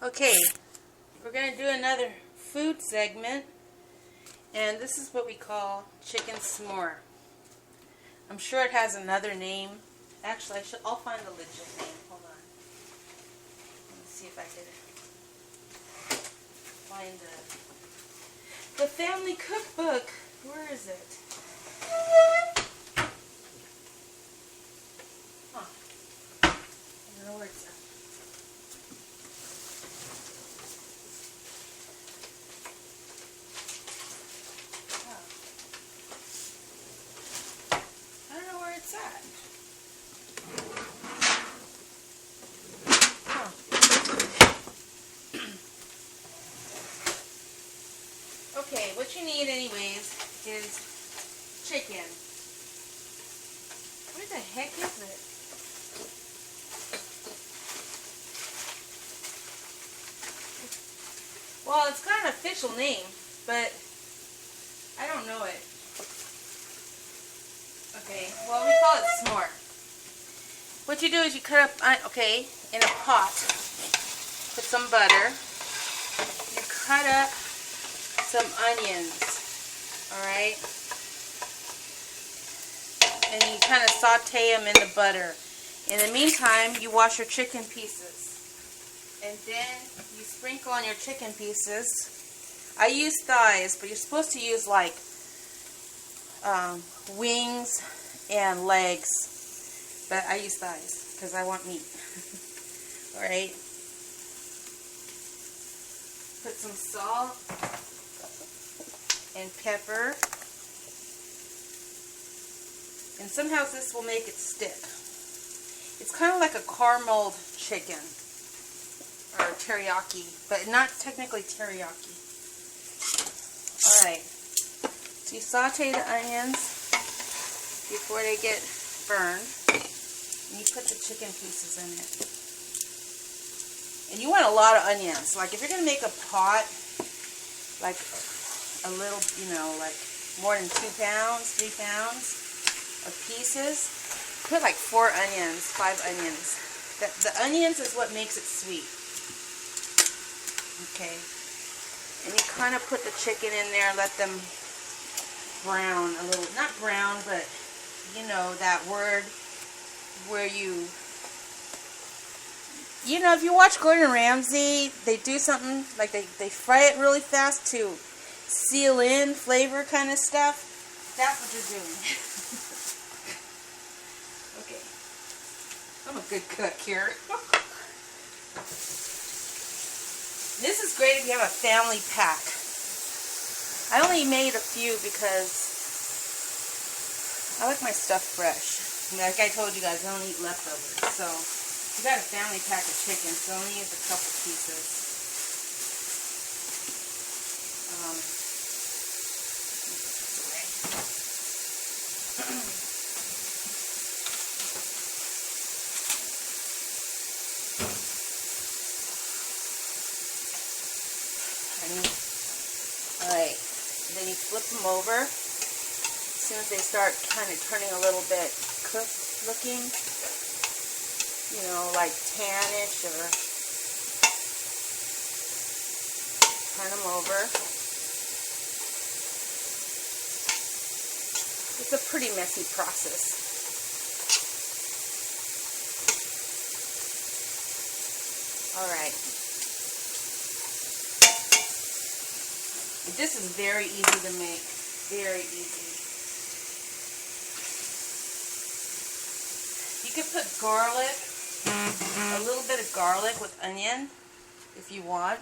Okay, we're going to do another food segment, and this is what we call chicken s'more. I'm sure it has another name. Actually, I'll find the legit name. Hold on. Let me see if I can find the family cookbook. Where is it? Huh. I don't know where it's at. I don't know where it's at. Huh. Okay, what you need anyways is chicken. Where the heck is it? Well, it's got an official name, but I don't know it. Okay, well, we call it s'more. What you do is you cut up, in a pot, put some butter, you cut up some onions, alright, and you kind of saute them in the butter. In the meantime, you wash your chicken pieces, and then you sprinkle on your chicken pieces. I use thighs, but you're supposed to use like wings and legs, but I use thighs because I want meat. Alright, put some salt and pepper, and somehow this will make it stick. It's kind of like a carameled chicken or teriyaki, but not technically teriyaki. Alright, so you saute the onions before they get burned, and you put the chicken pieces in it. And you want a lot of onions. Like if you're going to make a pot, like a little, like more than 2 pounds, 3 pounds of pieces, put like 4 onions, 5 onions. The onions is what makes it sweet. Okay. And you kind of put the chicken in there, let them brown a little. Not brown, but that word where if you watch Gordon Ramsay, they do something like they fry it really fast to seal in flavor kind of stuff. That's what you're doing. Okay. I'm a good cook here. This is great if you have a family pack. I only made a few because I like my stuff fresh. Like I told you guys, I don't eat leftovers. So if you got a family pack of chicken, so I only use a couple pieces. Alright, then you flip them over. As soon as they start kind of turning a little bit cooked looking, like tannish, or turn them over. It's a pretty messy process. Alright. This is very easy to make. Very easy. You could put garlic, a little bit of garlic with onion if you want.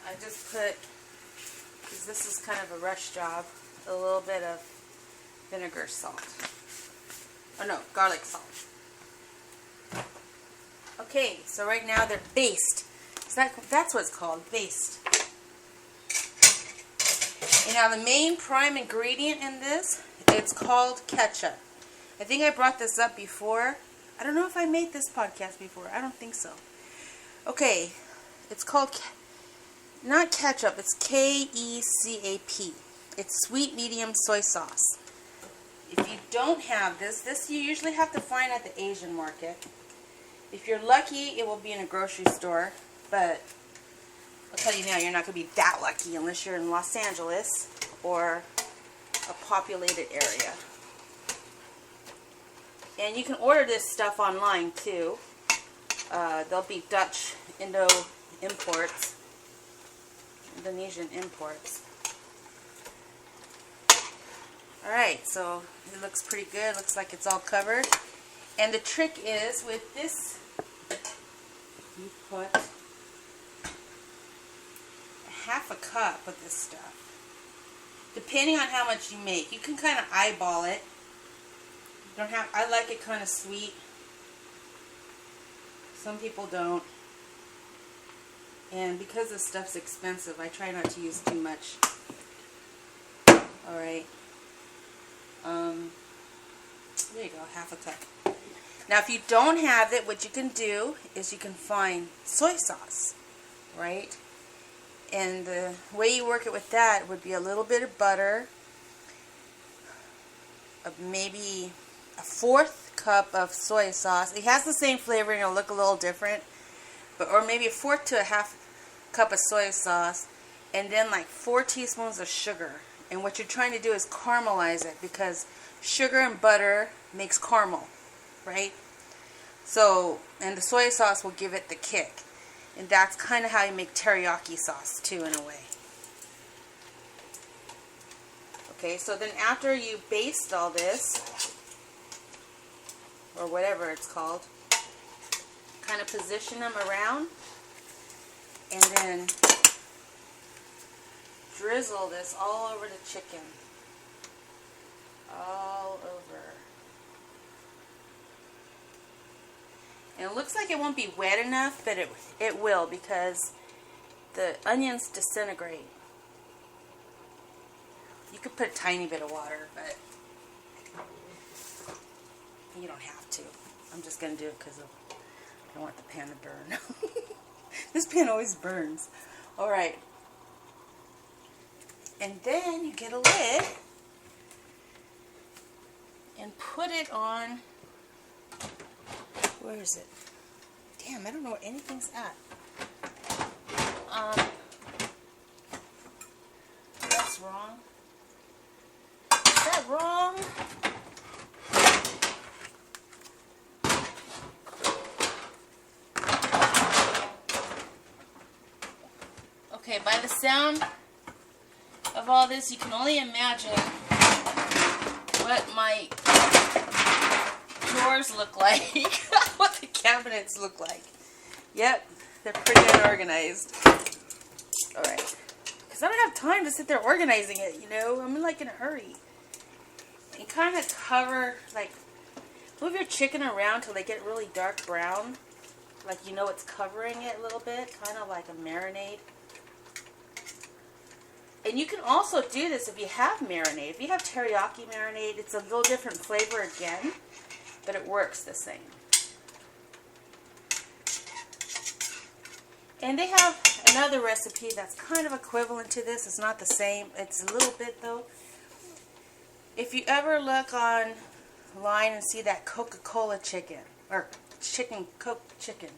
I just put, because this is kind of a rush job, a little bit of vinegar salt. Oh no, garlic salt. Okay, so right now they're basted. That's what it's called, basted. And now the main prime ingredient in this, it's called ketchup. I think I brought this up before. I don't know if I made this podcast before. I don't think so. Okay, it's called, not ketchup, it's Kecap. It's sweet medium soy sauce. If you don't have this you usually have to find at the Asian market. If you're lucky, it will be in a grocery store, but I'll tell you now, you're not going to be that lucky unless you're in Los Angeles or a populated area. And you can order this stuff online too. There'll be Dutch Indonesian imports. Alright, so it looks pretty good. Looks like it's all covered. And the trick is with this, you put half a cup of this stuff. Depending on how much you make, you can kind of eyeball it. You don't have. I like it kind of sweet. Some people don't. And because this stuff's expensive, I try not to use too much. Alright. There you go, half a cup. Now if you don't have it, what you can do is you can find soy sauce, right? And the way you work it with that would be a little bit of butter, maybe a 1/4 cup of soy sauce. It has the same flavoring, it'll look a little different, but or maybe a 1/4 to a 1/2 cup of soy sauce, and then like 4 teaspoons of sugar. And what you're trying to do is caramelize it, because sugar and butter makes caramel, right? So, and the soy sauce will give it the kick. And that's kind of how you make teriyaki sauce too, in a way. Okay, so then after you baste all this, or whatever it's called, kind of position them around, and then drizzle this all over the chicken. All over. And it looks like it won't be wet enough, but it will, because the onions disintegrate. You could put a tiny bit of water, but you don't have to. I'm just going to do it because I don't want the pan to burn. This pan always burns. Alright. And then you get a lid and put it on, where is it? Damn, I don't know where anything's at. That's wrong. Is that wrong? Okay, by the sound of all this, you can only imagine what my drawers look like, what the cabinets look like. Yep, they're pretty unorganized. Alright, because I don't have time to sit there organizing it, you know, I'm like in a hurry. And kind of cover, like, move your chicken around till they get really dark brown, like you know it's covering it a little bit, kind of like a marinade. And you can also do this if you have marinade. If you have teriyaki marinade, it's a little different flavor again, but it works the same. And they have another recipe that's kind of equivalent to this. It's not the same. It's a little bit though. If you ever look online and see that Coca-Cola chicken, or Coke chicken,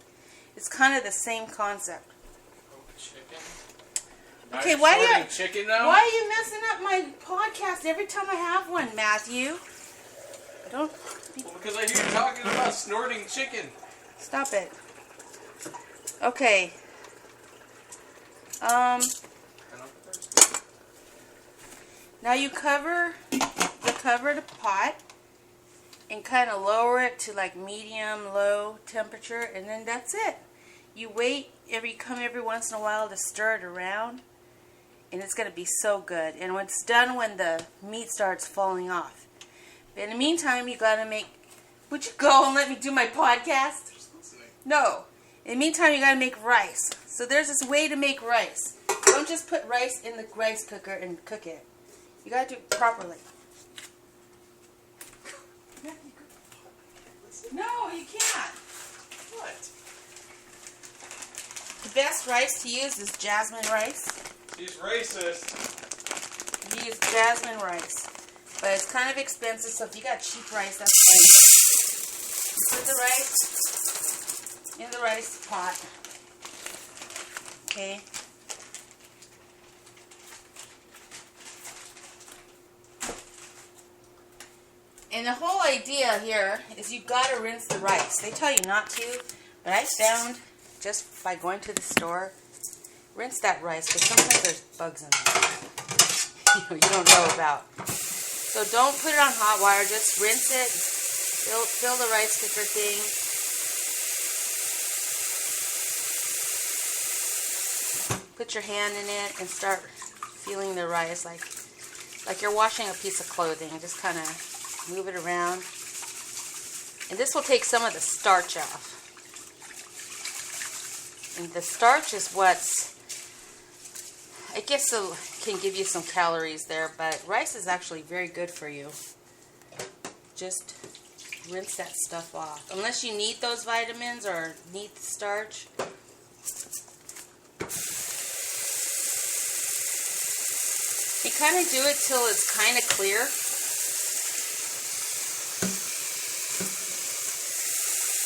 it's kind of the same concept. Coke chicken? Okay, why are you messing up my podcast every time I have one, Matthew? Don't. Well, because I hear you talking about snorting chicken. Stop it. Okay. Now you cover the pot and kind of lower it to like medium, low temperature, and then that's it. You wait, come every once in a while to stir it around, and it's going to be so good. And when it's done, when the meat starts falling off. But in the meantime, you got to make... Would you go and let me do my podcast? Just listening. No. In the meantime, you got to make rice. So there's this way to make rice. Don't just put rice in the rice cooker and cook it. You got to do it properly. No, you can't. What? The best rice to use is jasmine rice. She's racist. You use jasmine rice. But it's kind of expensive, so if you got cheap rice, that's fine. You put the rice in the rice pot. Okay. And the whole idea here is you've got to rinse the rice. They tell you not to, but I found just by going to the store, rinse that rice because sometimes there's bugs in it you don't know about. So don't put it on hot water, just rinse it, fill the rice cooker thing. Put your hand in it and start feeling the rice like you're washing a piece of clothing. Just kind of move it around. And this will take some of the starch off. And the starch is what's, I guess, can give you some calories there, but rice is actually very good for you. Just rinse that stuff off. Unless you need those vitamins or need the starch. You kind of do it till it's kind of clear.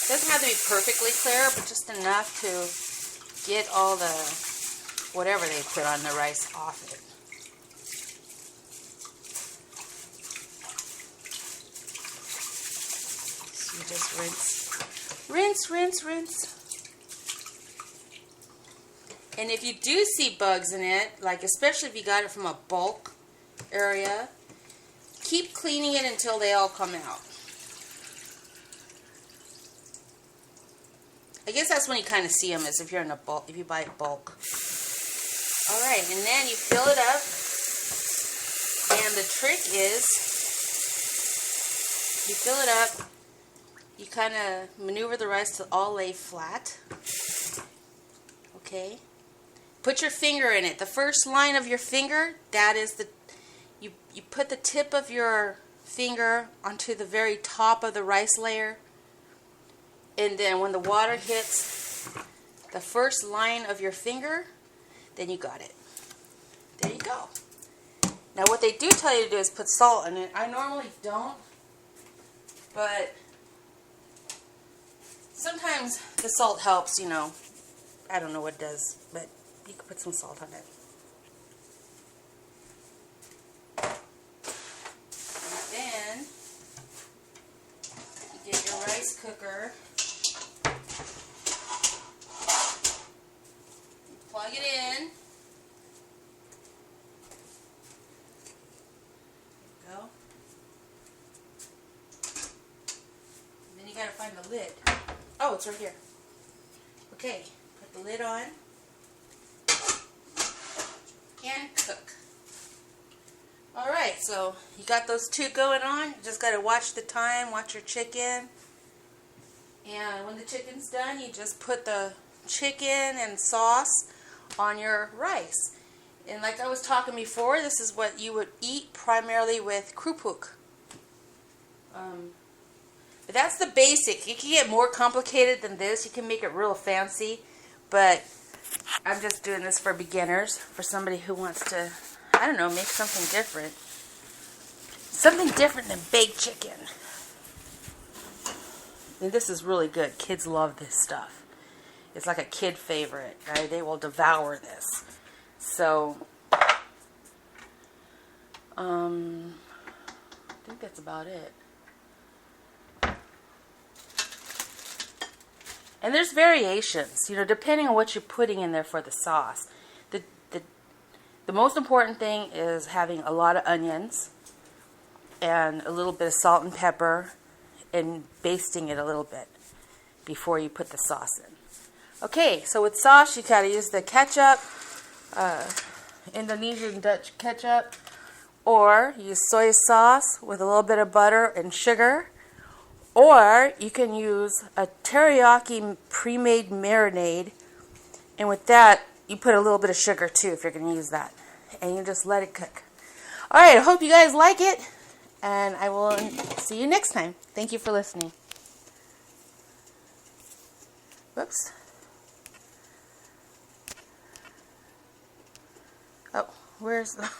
It doesn't have to be perfectly clear, but just enough to get all the whatever they put on the rice off it. So you just rinse. And if you do see bugs in it, like especially if you got it from a bulk area, keep cleaning it until they all come out. I guess that's when you kind of see them, is if you're in a bulk, if you buy it bulk. All right, and then you fill it up, and the trick is, you fill it up, you kind of maneuver the rice to all lay flat. Okay. Put your finger in it. The first line of your finger, that is the, you put the tip of your finger onto the very top of the rice layer. And then when the water hits the first line of your finger, then you got it. There you go. Now what they do tell you to do is put salt in it. I normally don't, but sometimes the salt helps, you know. I don't know what it does, but you can put some salt on it. And then you get your rice cooker. Plug it in. There you go. And then you gotta find the lid. Oh, it's right here. Okay, put the lid on and cook. Alright, so you got those two going on. You just gotta watch the time, watch your chicken. And when the chicken's done, you just put the chicken and sauce on your rice. And like I was talking before, this is what you would eat primarily with krupuk. But that's the basic. You can get more complicated than this. You can make it real fancy, but I'm just doing this for beginners, for somebody who wants to, I don't know, make something different. Something different than baked chicken. And this is really good. Kids love this stuff. It's like a kid favorite, right? They will devour this. So, I think that's about it. And there's variations, you know, depending on what you're putting in there for the sauce. The most important thing is having a lot of onions and a little bit of salt and pepper and basting it a little bit before you put the sauce in. Okay, so with sauce, you gotta use the ketchup, Indonesian Dutch ketchup, or use soy sauce with a little bit of butter and sugar, or you can use a teriyaki pre-made marinade, and with that, you put a little bit of sugar too if you're gonna use that, and you just let it cook. Alright, I hope you guys like it, and I will see you next time. Thank you for listening. Whoops. Oh, where's the...